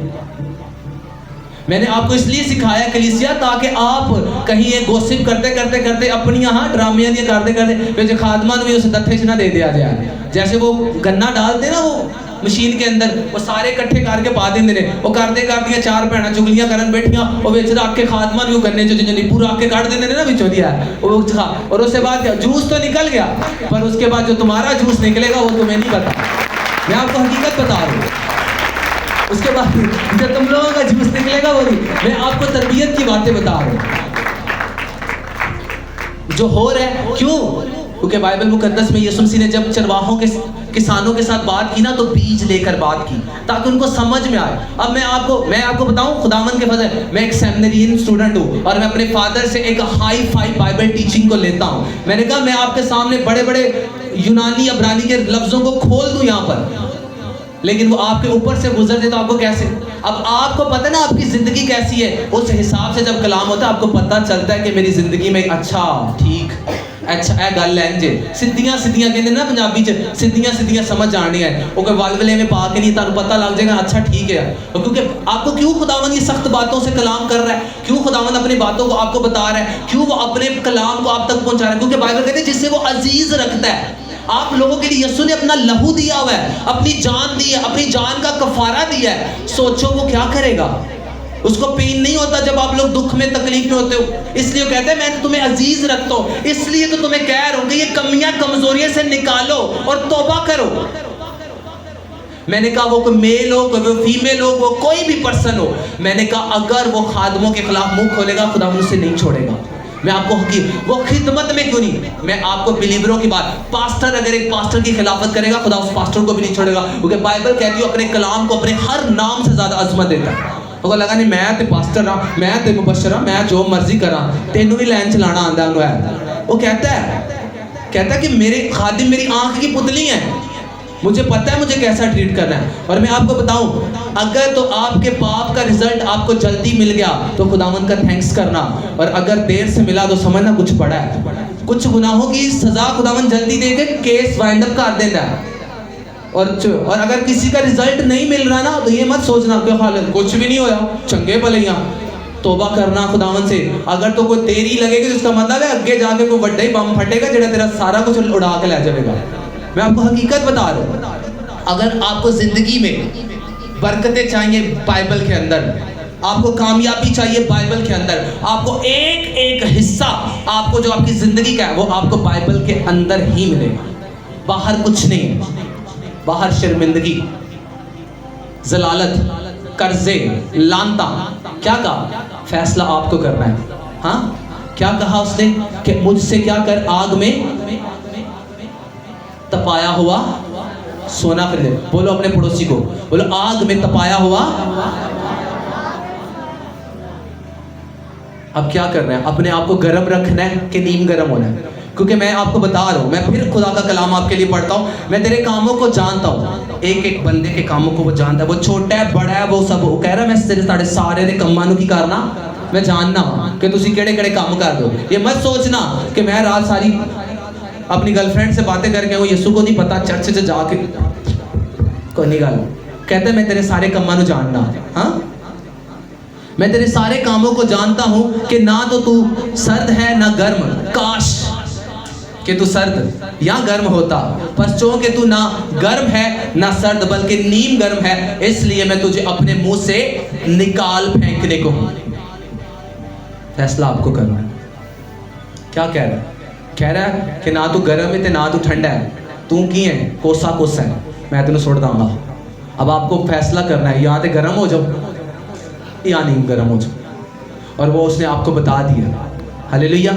मैंने आपको इसलिए सिखाया कलीसिया, ताकि आप कहीं ये गोसिप करते करते करते अपनी यहाँ ड्रामियां दिया करते करते जो खादमान भी उसे दत्थे ना दे दिया जाए, जैसे वो गन्ना डालते ना वो मशीन के अंदर, वो सारे इकट्ठे करके पा देंगे ने, वो करते करते चार भैन चुगलियां करन बैठियां, और बेच रख के खादमान भी गन्ने जो नींबू रख के काट देंगे ना बिचों दिया, वो खा, और उसके बाद जूस तो निकल गया, पर उसके बाद जो तुम्हारा जूस निकलेगा वो तुम्हें नहीं पता, मैं आपको हकीकत बता रहा हूँ। उसके बाद जब तुम लोगों का जूस निकलेगा वो नहीं, मैं आपको तरबियत की बातें बता रहा हूँ जो हो रहा है। क्यों? क्योंकि बाइबल मुकद्दस में यीशु मसीह ने जब चरवाहों के किसानों के साथ बात की ना, तो बीज लेकर बात की ताकि उनको समझ में आए। अब मैं आपको बताऊं, खुदावन के फजल, मैं एक सेमिनरियन स्टूडेंट हूं और मैं अपने फादर से एक हाई फाई बाइबल टीचिंग को लेता हूं। मैंने कहा मैं आपके सामने बड़े बड़े यूनानी अब्रानी के लफ्जों को खोल दूं यहाँ पर, लेकिन वो आपके ऊपर से गुजर दे तो आपको कैसे? अब आपको पता ना आपकी जिंदगी कैसी है, उस हिसाब से जब कलाम होता है आपको पता चलता है कि मेरी जिंदगी में अच्छा ठीक अच्छा है गल है जे सीधियां सीधियां कहते ना पंजाबी च, सीधियां सीधियां समझ आनी है, वो कोई वलवले में पा के नहीं, तानू पता लग जाएगा अच्छा ठीक है। और क्योंकि आपको क्यों खुदावन ये सख्त बातों से कलाम कर रहा है, क्यों खुदावन अपनी बातों को आपको बता रहा है, क्यों वो अपने कलाम को आप तक पहुंचा रहा है? क्योंकि बाइबल कहते हैं जिससे वो अजीज रखता है। आप लोगों के लिए यीशु ने अपना लहू दिया हुआ है, अपनी जान दी है, अपनी जान का कफारा दिया है। सोचो वो क्या करेगा? उसको पेन नहीं होता जब आप लोग दुख में तकलीफ में होते हो, इसलिए कहते हैं मैं तुम्हें अजीज रखता हूं, इसलिए तो तुम्हें कह रहा हूं कि ये कमियां कमजोरियां से निकालो और तौबा करो। मैंने कहा वो कोई मेल हो, कोई फीमेल हो, वो कोई भी पर्सन हो, मैंने कहा अगर वो खादमों के खिलाफ मुंह खोलेगा खुदा उसे नहीं छोड़ेगा। मैं आपको वो खिदमत में क्यों नहीं, मैं आपको बिलीवरों की बात, पास्टर अगर एक पास्टर की खिलाफत करेगा खुदा उस पास्टर को भी नहीं छोड़ेगा, क्योंकि बाइबल कहती है अपने कलाम को अपने हर नाम से ज्यादा अजमत देता है। तो लगा नहीं मैं ते पास्टर हाँ, मैं ते मुबशर हाँ, मैं जो मर्जी करा, तेनू भी लाइन चलाना आंदा है। वो कहता है कि मेरे खादिम मेरी आंख की पुतली है, मुझे पता है मुझे कैसा ट्रीट करना है। और मैं आपको बताऊं, अगर तो आपके पाप का रिजल्ट आपको जल्दी मिल गया तो खुदावन का थैंक्स करना, और अगर देर से मिला तो समझना कुछ बड़ा है। कुछ गुनाहों की सजा खुदावन जल्दी देके केस वाइंड अप कर देता है। और अगर किसी का रिजल्ट नहीं मिल रहा ना तो ये मत सोचना कि हालत कुछ भी नहीं होया, चंगे भले यहाँ तौबा करना खुदावन से। अगर तो कोई तेरी लगेगी तो उसका मतलब है अगे जाके कोई बड़ा ही बम फटेगा जेड़ा तेरा सारा कुछ उड़ा के ले जाएगा। मैं आपको हकीकत बता रहा हूँ, अगर आपको जिंदगी में बरकतें चाहिए बाइबल के अंदर, आपको कामयाबी चाहिए बाइबल के अंदर, आपको एक एक हिस्सा आपको जो आपकी जिंदगी का है वो आपको बाइबल के अंदर ही मिलेगा, बाहर कुछ नहीं है। बाहर शर्मिंदगी, जलालत, कर्जे, लानता, क्या कहा? फैसला आपको करना है। हाँ क्या कहा उसने कि मुझसे क्या कर, आग में तपाया हुआ सोना खरीदे। बोलो अपने पड़ोसी को, बोलो आग में तपाया हुआ अब क्या करना है, अपने आप को गर्म रखना है कि नीम गर्म होना है? क्योंकि मैं आपको बता रहा हूँ, मैं फिर खुदा का कलाम आपके लिए पढ़ता हूँ, मैं तेरे कामों को जानता हूँ। एक एक बंदे के कामों को वो जानता है, वो छोटा है बड़ा है वो सब, वो कह रहा है मैं तेरे सारे दे कम्मां नूं की करना, मैं जानना कि तुसी केड़े केड़े काम कर दो। ये मत सोचना कि मैं रात सारी अपनी गर्लफ्रेंड से बातें करके हूँ, यीशु को नहीं पता, चर्च से जाके कोई नहीं गल। कहता है मैं तेरे सारे कम्मां नूं जानना। हाँ, मैं तेरे सारे कामों को जानता हूं कि ना तो तू सर्द है ना गर्म। काश कि तू सर्द या गर्म होता, पर चूंकि तू ना गर्म है ना सर्द बल्कि नीम गर्म है, इसलिए मैं तुझे अपने मुंह से निकाल फेंकने को हूं। फैसला आपको करना है। क्या कह रहा है? कह रहा है कि ना तू गर्म है ना तू ठंडा है, तू की है कोसा कोसा है, मैं तेन सुट दूंगा। अब आपको फैसला करना है, या तो गर्म हो जाओ या नहीं गर्म हो जाओ। और वो उसने आपको बता दिया। हालेलुया।